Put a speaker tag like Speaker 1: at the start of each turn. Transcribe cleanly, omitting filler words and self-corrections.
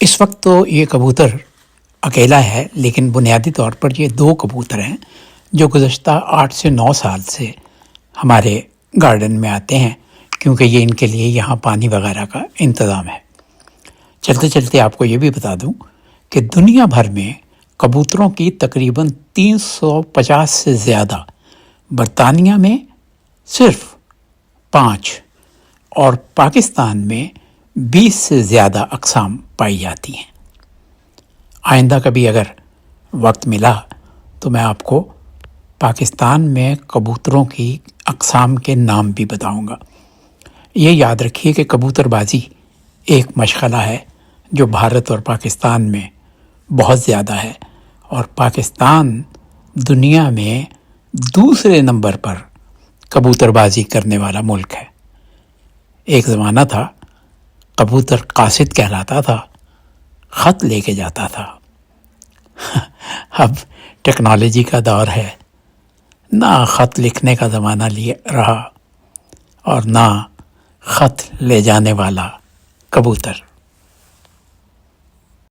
Speaker 1: اس وقت تو یہ کبوتر اکیلا ہے، لیکن بنیادی طور پر یہ 2 کبوتر ہیں جو گزشتہ 8 سے 9 سال سے ہمارے گارڈن میں آتے ہیں، کیونکہ یہ ان کے لیے یہاں پانی وغیرہ کا انتظام ہے۔ چلتے چلتے آپ کو یہ بھی بتا دوں کہ دنیا بھر میں کبوتروں کی تقریباً 350 سے زیادہ، برطانیہ میں صرف 5 اور پاکستان میں 20 سے زیادہ اقسام پائی جاتی ہیں۔ آئندہ کبھی اگر وقت ملا تو میں آپ کو پاکستان میں کبوتروں کی اقسام کے نام بھی بتاؤں گا۔ یہ یاد رکھیے کہ کبوتر بازی ایک مشغلہ ہے جو بھارت اور پاکستان میں بہت زیادہ ہے، اور پاکستان دنیا میں دوسرے نمبر پر کبوتر بازی کرنے والا ملک ہے۔ ایک زمانہ تھا کبوتر قاصد کہلاتا تھا، خط لے کے جاتا تھا۔ اب ٹیکنالوجی کا دور ہے، نہ خط لکھنے کا زمانہ رہا اور نہ خط لے جانے والا کبوتر۔